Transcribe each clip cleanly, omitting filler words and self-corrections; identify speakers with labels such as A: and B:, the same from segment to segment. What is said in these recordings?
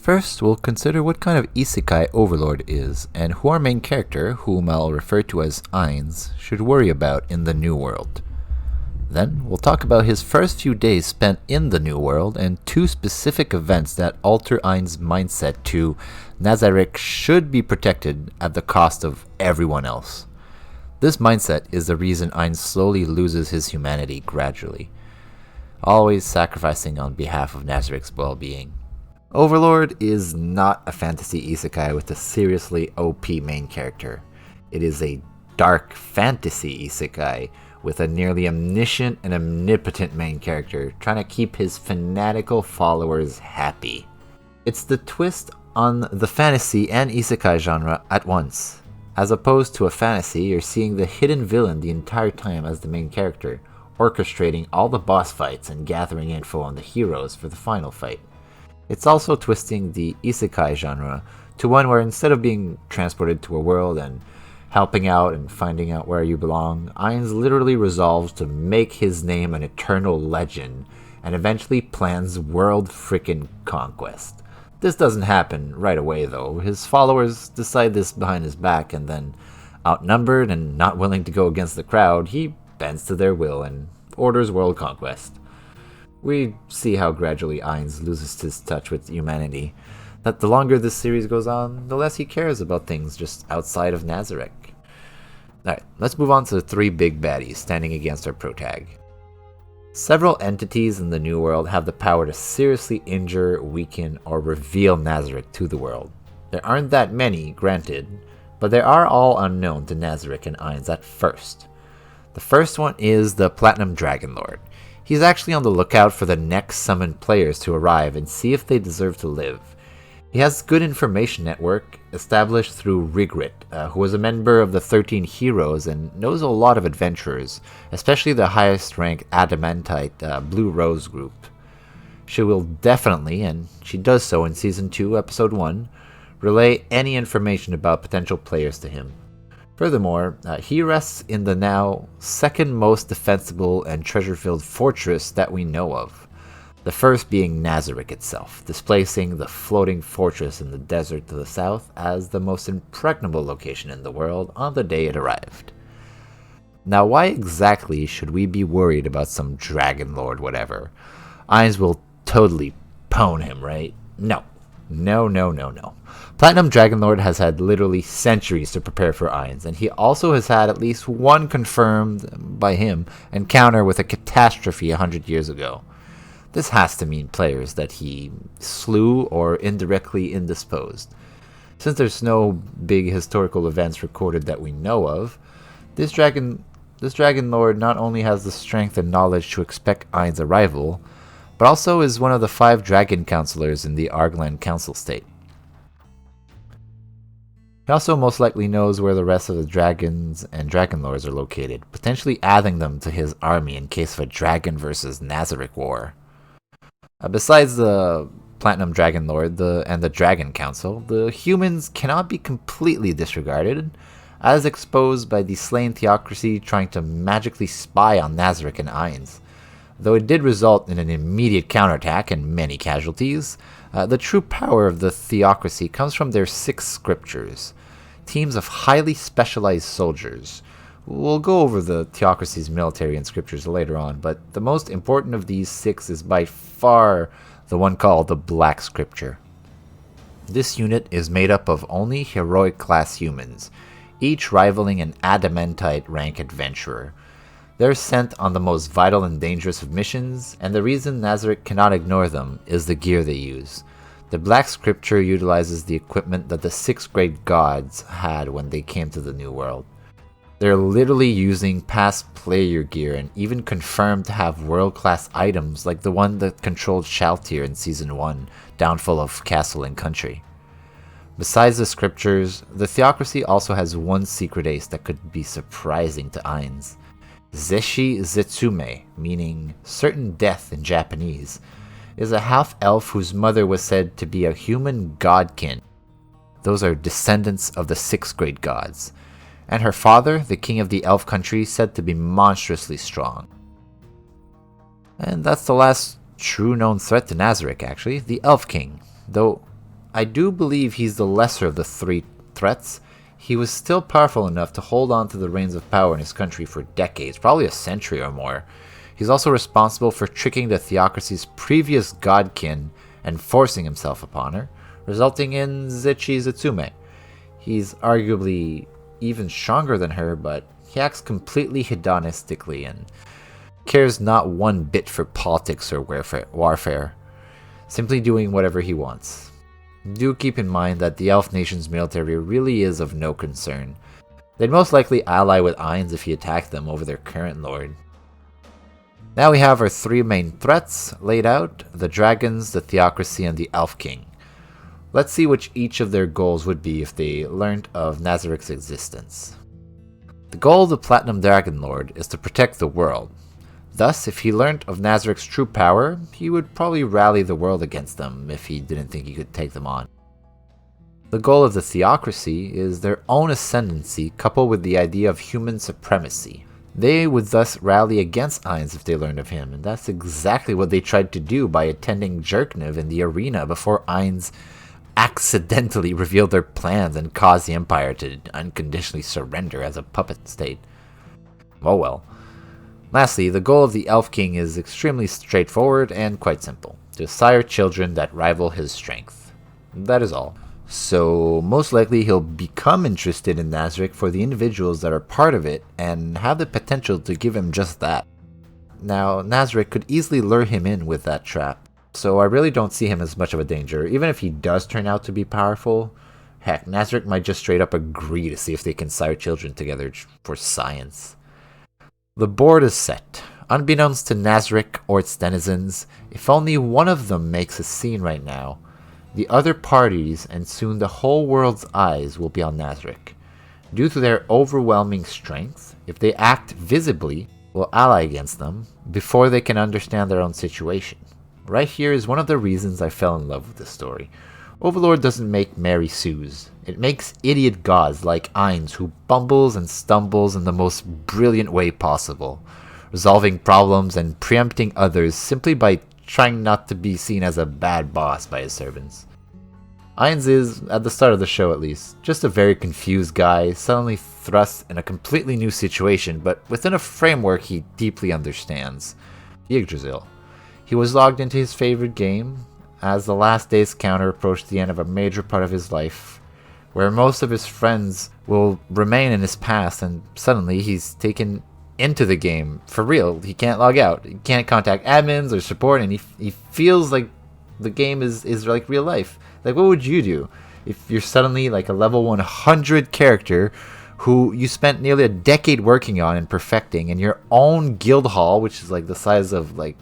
A: First, we'll consider what kind of isekai Overlord is, and who our main character, whom I'll refer to as Ainz, should worry about in the New World. Then, we'll talk about his first few days spent in the New World and two specific events that alter Ainz' mindset to Nazarick should be protected at the cost of everyone else. This mindset is the reason Ainz slowly loses his humanity gradually, always sacrificing on behalf of Nazarick's well-being. Overlord is not a fantasy isekai with a seriously OP main character. It is a dark fantasy isekai with a nearly omniscient and omnipotent main character trying to keep his fanatical followers happy. It's the twist on the fantasy and isekai genre at once. As opposed to a fantasy, you're seeing the hidden villain the entire time as the main character, orchestrating all the boss fights and gathering info on the heroes for the final fight. It's also twisting the isekai genre to one where instead of being transported to a world and helping out and finding out where you belong, Ainz literally resolves to make his name an eternal legend and eventually plans world frickin' conquest. This doesn't happen right away though. His followers decide this behind his back, and then, outnumbered and not willing to go against the crowd, he bends to their will and orders world conquest. We see how gradually Ainz loses his touch with humanity, that the longer this series goes on, the less he cares about things just outside of Nazarick. Alright, let's move on to the three big baddies standing against our protag. Several entities in the New World have the power to seriously injure, weaken, or reveal Nazarick to the world. There aren't that many, granted, but they are all unknown to Nazarick and Ainz at first. The first one is the Platinum Dragon Lord. He's actually on the lookout for the next summoned players to arrive and see if they deserve to live. He has good information network established through Rigrit, who is a member of the 13 Heroes and knows a lot of adventurers, especially the highest ranked Adamantite Blue Rose group. She will definitely, and she does so in Season 2, Episode 1, relay any information about potential players to him. Furthermore, he rests in the now second most defensible and treasure-filled fortress that we know of. The first being Nazarick itself, displacing the floating fortress in the desert to the south as the most impregnable location in the world on the day it arrived. Now, why exactly should we be worried about some Dragon Lord whatever? Ainz will totally pwn him, right? No. Platinum Dragon Lord has had literally centuries to prepare for Ainz, and he also has had at least one confirmed, by him, encounter with a catastrophe 100 years ago. This has to mean players that he slew or indirectly indisposed. Since there's no big historical events recorded that we know of, this Dragon Lord not only has the strength and knowledge to expect Ainz' arrival, but also is one of the 5 dragon counselors in the Argland Council State. He also most likely knows where the rest of the dragons and dragon lords are located, potentially adding them to his army in case of a dragon versus Nazarick war. Besides the Platinum Dragon Lord and the Dragon Council, the humans cannot be completely disregarded, as exposed by the slain theocracy trying to magically spy on Nazarick and Ainz. Though it did result in an immediate counterattack and many casualties, the true power of the theocracy comes from their 6 scriptures, teams of highly specialized soldiers. We'll go over the theocracy's military and scriptures later on, but the most important of these 6 is by far the one called the Black Scripture. This unit is made up of only heroic class humans, each rivaling an Adamantite rank adventurer. They're sent on the most vital and dangerous of missions, and the reason Nazarick cannot ignore them is the gear they use. The Black Scripture utilizes the equipment that the 6 great gods had when they came to the New World. They're literally using past player gear and even confirmed to have world-class items like the one that controlled Shaltir in Season 1, Downfall of Castle and Country. Besides the scriptures, the theocracy also has one secret ace that could be surprising to Ainz. Zeshi Zetsume, meaning certain death in Japanese, is a half-elf whose mother was said to be a human godkin. Those are descendants of the 6 great gods. And her father, the king of the elf country, said to be monstrously strong. And that's the last true known threat to Nazarick, actually, the Elf King. Though I do believe he's the lesser of the three threats, he was still powerful enough to hold on to the reins of power in his country for decades, probably a century or more. He's also responsible for tricking the theocracy's previous godkin and forcing himself upon her, resulting in Zichi Zutsume. He's arguably even stronger than her, but he acts completely hedonistically and cares not one bit for politics or warfare, simply doing whatever he wants. Do keep in mind that the elf nation's military really is of no concern. They'd most likely ally with Ainz if he attacked them over their current lord. Now we have our three main threats laid out: the dragons, the theocracy, and the elf king. Let's see which each of their goals would be if they learned of Nazarik's existence. The goal of the Platinum Dragon Lord is to protect the world. Thus, if he learnt of Nazarik's true power, he would probably rally the world against them if he didn't think he could take them on. The goal of the theocracy is their own ascendancy coupled with the idea of human supremacy. They would thus rally against Ainz if they learned of him, and that's exactly what they tried to do by attending Jerknev in the arena before Ainz accidentally revealed their plans and caused the Empire to unconditionally surrender as a puppet state. Oh well. Lastly, the goal of the Elf King is extremely straightforward and quite simple: to sire children that rival his strength. That is all. So, most likely he'll become interested in Nazarik for the individuals that are part of it and have the potential to give him just that. Now, Nazarik could easily lure him in with that trap, so I really don't see him as much of a danger. Even if he does turn out to be powerful, heck, Nazarik might just straight up agree to see if they can sire children together for science. The board is set. Unbeknownst to Nazarik or its denizens, if only one of them makes a scene right now, the other parties and soon the whole world's eyes will be on Nazarik. Due to their overwhelming strength, if they act visibly, will ally against them before they can understand their own situation. Right here is one of the reasons I fell in love with this story. Overlord doesn't make Mary Sues. It makes idiot gods like Ainz who bumbles and stumbles in the most brilliant way possible, resolving problems and preempting others simply by trying not to be seen as a bad boss by his servants. Ainz is, at the start of the show at least, just a very confused guy, suddenly thrust in a completely new situation, but within a framework he deeply understands: Yggdrasil. He was logged into his favorite game, as the last day's counter approached the end of a major part of his life, where most of his friends will remain in his past, and suddenly he's taken into the game for real. He can't log out, he can't contact admins or support, and he feels like the game is like real life. Like, what would you do if you're suddenly like a level 100 character who you spent nearly a decade working on and perfecting in your own guild hall, which is like the size of like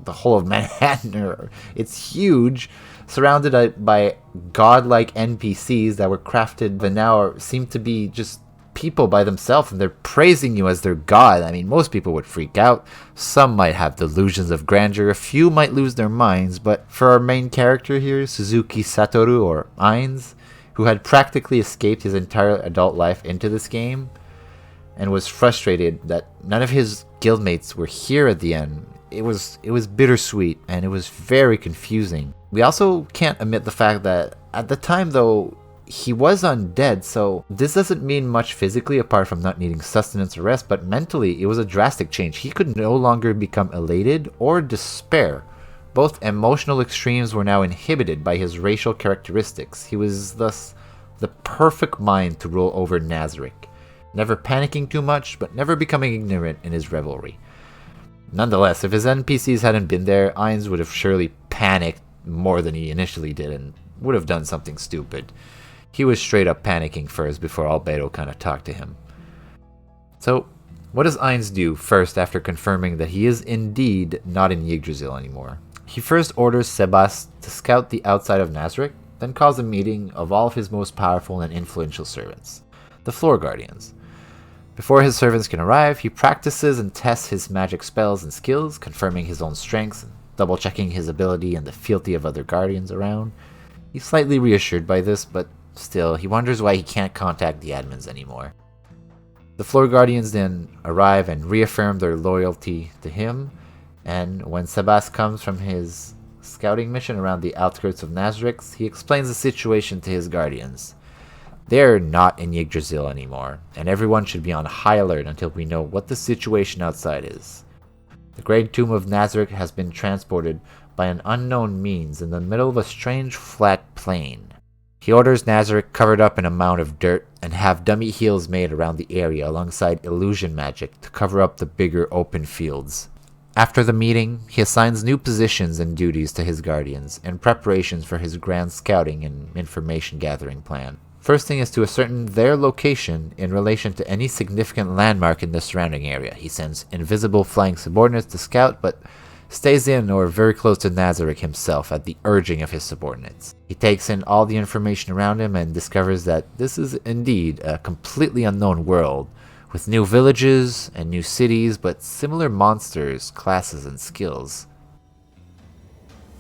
A: the whole of Manhattan, or it's huge, surrounded by godlike NPCs that were crafted but now seem to be just people by themselves, and they're praising you as their god. I mean, most people would freak out. Some might have delusions of grandeur, a few might lose their minds, but for our main character here, Suzuki Satoru, or Ainz, who had practically escaped his entire adult life into this game and was frustrated that none of his guildmates were here at the end, it was bittersweet, and it was very confusing. We also can't omit the fact that at the time, though, he was undead, so this doesn't mean much physically apart from not needing sustenance or rest, but mentally it was a drastic change. He could no longer become elated or despair. Both emotional extremes were now inhibited by his racial characteristics. He was thus the perfect mind to rule over Nazarik, never panicking too much, but never becoming ignorant in his revelry. Nonetheless, if his NPCs hadn't been there, Ainz would have surely panicked more than he initially did and would have done something stupid. He was straight up panicking first before Albedo kind of talked to him. So, what does Ainz do first after confirming that he is indeed not in Yggdrasil anymore? He first orders Sebas to scout the outside of Nazarik, then calls a meeting of all of his most powerful and influential servants, the Floor Guardians. Before his servants can arrive, he practices and tests his magic spells and skills, confirming his own strengths, and double-checking his ability and the fealty of other guardians around. He's slightly reassured by this, but still, he wonders why he can't contact the admins anymore. The Floor Guardians then arrive and reaffirm their loyalty to him, and when Sebas comes from his scouting mission around the outskirts of Nazareth, he explains the situation to his guardians. They're not in Yggdrasil anymore, and everyone should be on high alert until we know what the situation outside is. The Great Tomb of Nazareth has been transported by an unknown means in the middle of a strange flat plain. He orders Nazareth covered up in a mound of dirt and have dummy heels made around the area alongside illusion magic to cover up the bigger open fields. After the meeting, he assigns new positions and duties to his guardians in preparations for his grand scouting and information gathering plan. First thing is to ascertain their location in relation to any significant landmark in the surrounding area. He sends invisible flying subordinates to scout, but stays in or very close to Nazareth himself at the urging of his subordinates. He takes in all the information around him and discovers that this is indeed a completely unknown world, with new villages and new cities, but similar monsters, classes, and skills.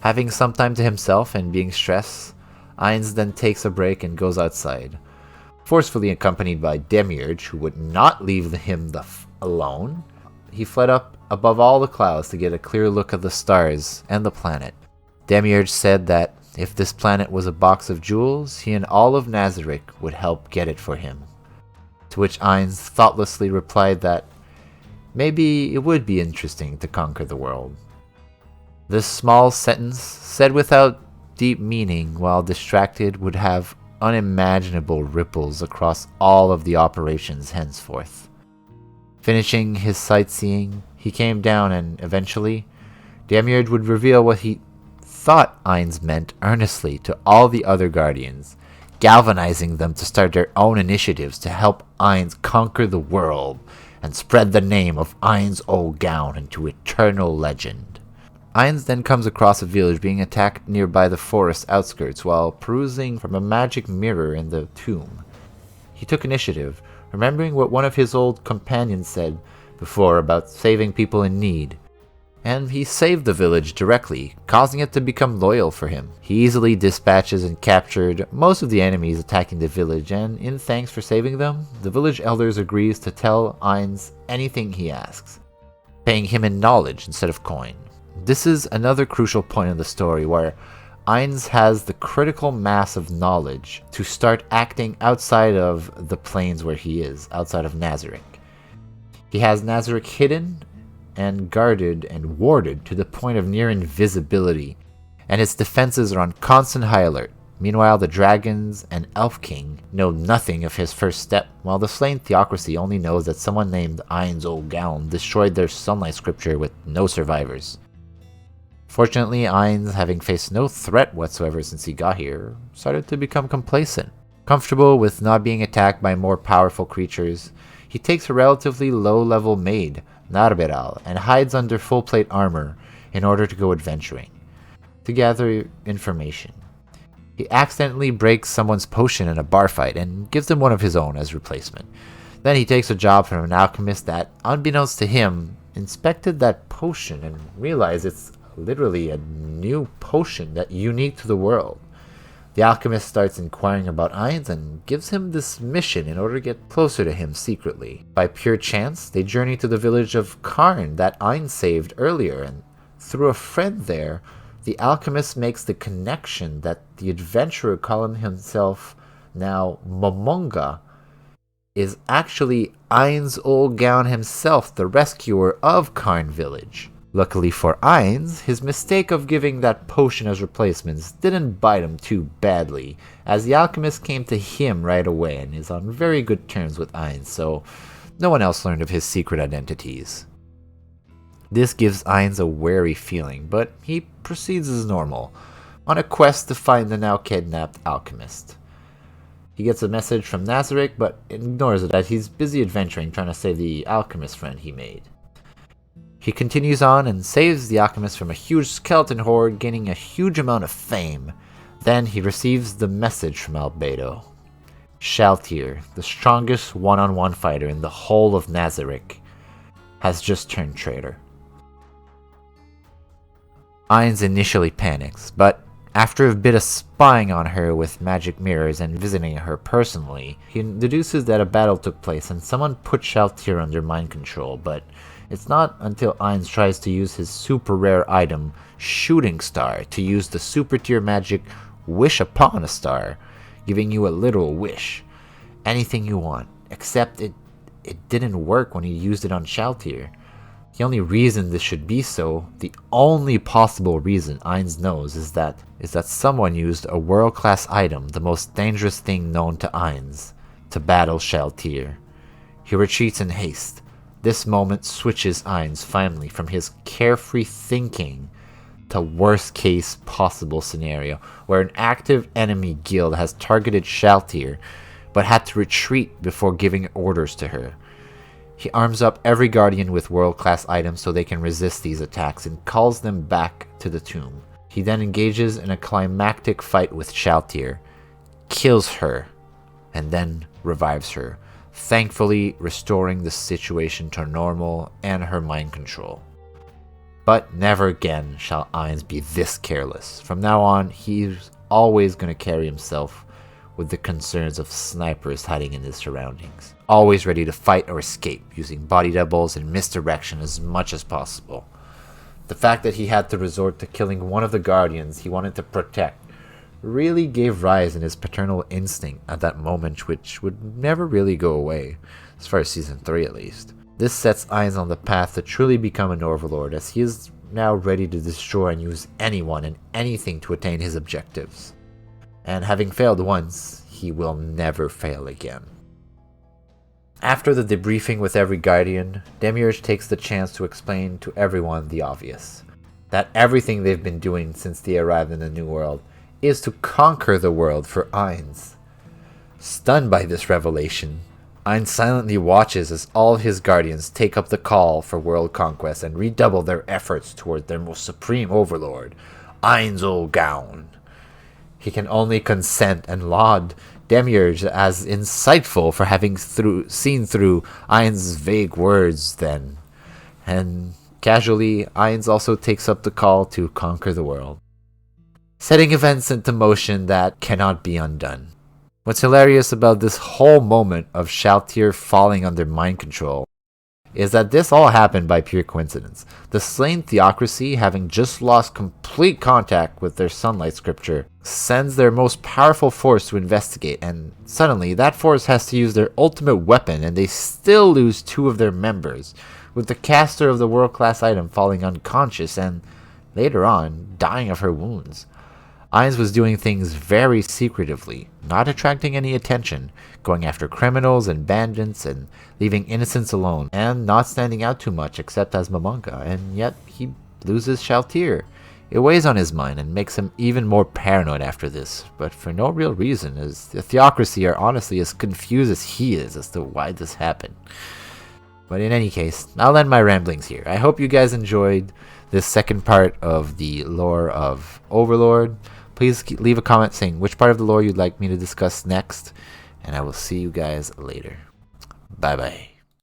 A: Having some time to himself and being stressed, Ainz then takes a break and goes outside, forcefully accompanied by Demiurge, who would not leave him alone. He fled up above all the clouds to get a clear look at the stars and the planet. Demiurge said that if this planet was a box of jewels, he and all of Nazareth would help get it for him. To which Ainz thoughtlessly replied that maybe it would be interesting to conquer the world. This small sentence, said without deep meaning while distracted, would have unimaginable ripples across all of the operations henceforth. Finishing his sightseeing, he came down and eventually, Demiurge would reveal what he thought Ainz meant earnestly to all the other guardians, galvanizing them to start their own initiatives to help Ainz conquer the world and spread the name of Ainz Old Gown into eternal legend. Ainz then comes across a village being attacked nearby the forest outskirts while perusing from a magic mirror in the tomb. He took initiative, remembering what one of his old companions said before about saving people in need, and he saved the village directly, causing it to become loyal for him. He easily dispatches and captured most of the enemies attacking the village, and in thanks for saving them, the village elders agrees to tell Ainz anything he asks, paying him in knowledge instead of coin. This is another crucial point in the story where Ainz has the critical mass of knowledge to start acting outside of the plains where he is, outside of Nazareth. He has Nazareth hidden and guarded and warded to the point of near invisibility, and its defenses are on constant high alert. Meanwhile, the dragons and Elf King know nothing of his first step, while the slain theocracy only knows that someone named Ainz Old Gown destroyed their sunlight scripture with no survivors. Fortunately, Ainz, having faced no threat whatsoever since he got here, started to become complacent. Comfortable with not being attacked by more powerful creatures, he takes a relatively low-level maid, Narberal, and hides under full-plate armor in order to go adventuring, to gather information. He accidentally breaks someone's potion in a bar fight and gives them one of his own as replacement. Then he takes a job from an alchemist that, unbeknownst to him, inspected that potion and realized it's literally a new potion that's unique to the world. The alchemist starts inquiring about Ainz and gives him this mission in order to get closer to him secretly. By pure chance, they journey to the village of Karn that Ainz saved earlier, and through a friend there, the alchemist makes the connection that the adventurer calling himself now Momonga is actually Ainz Old Gown himself, the rescuer of Karn village. Luckily for Ainz, his mistake of giving that potion as replacements didn't bite him too badly, as the alchemist came to him right away and is on very good terms with Ainz, so no one else learned of his secret identities. This gives Ainz a wary feeling, but he proceeds as normal, on a quest to find the now kidnapped alchemist. He gets a message from Nazareth, but ignores it as he's busy adventuring trying to save the alchemist friend he made. He continues on and saves the alchemist from a huge skeleton horde, gaining a huge amount of fame. Then he receives the message from Albedo. Shaltir, the strongest one-on-one fighter in the whole of Nazareth, has just turned traitor. Ainz initially panics, but after a bit of spying on her with magic mirrors and visiting her personally, he deduces that a battle took place and someone put Shaltir under mind control, but It's not until Ainz tries to use his super rare item, Shooting Star, to use the super tier magic Wish Upon a Star, giving you a literal wish. Anything you want, except it didn't work when he used it on Shaltir. The only reason this should be so, the only possible reason Ainz knows is that someone used a world-class item, the most dangerous thing known to Ainz, to battle Shaltir. He retreats in haste. This moment switches Ainz finally from his carefree thinking to worst case possible scenario, where an active enemy guild has targeted Shaltir, but had to retreat before giving orders to her. He arms up every guardian with world-class items so they can resist these attacks and calls them back to the tomb. He then engages in a climactic fight with Shaltir, kills her, and then revives her, thankfully restoring the situation to normal and her mind control. But never again shall Ainz be this careless. From now on, he's always going to carry himself with the concerns of snipers hiding in his surroundings. Always ready to fight or escape, using body doubles and misdirection as much as possible. The fact that he had to resort to killing one of the guardians he wanted to protect really gave rise in his paternal instinct at that moment, which would never really go away, as far as Season 3 at least. This sets Ainz on the path to truly become an Overlord, as he is now ready to destroy and use anyone and anything to attain his objectives. And having failed once, he will never fail again. After the debriefing with every guardian, Demiurge takes the chance to explain to everyone the obvious. That everything they've been doing since they arrived in the New World is to conquer the world for Ainz. Stunned by this revelation, Ainz silently watches as all his guardians take up the call for world conquest and redouble their efforts toward their most supreme overlord, Ainz Ol Gown. He can only consent and laud Demiurge as insightful for having seen through Ainz's vague words then. And casually, Ainz also takes up the call to conquer the world, setting events into motion that cannot be undone. What's hilarious about this whole moment of Shaltir falling under mind control is that this all happened by pure coincidence. The slain theocracy, having just lost complete contact with their sunlight scripture, sends their most powerful force to investigate, and suddenly that force has to use their ultimate weapon and they still lose 2 of their members, with the caster of the world-class item falling unconscious and, later on, dying of her wounds. Ainz was doing things very secretively, not attracting any attention, going after criminals and bandits and leaving innocents alone, and not standing out too much except as Mamanka, and yet he loses Shaltir. It weighs on his mind and makes him even more paranoid after this, but for no real reason, as the theocracy are honestly as confused as he is as to why this happened. But in any case, I'll end my ramblings here. I hope you guys enjoyed this second part of the lore of Overlord. Please leave a comment saying which part of the lore you'd like me to discuss next, and I will see you guys later. Bye bye.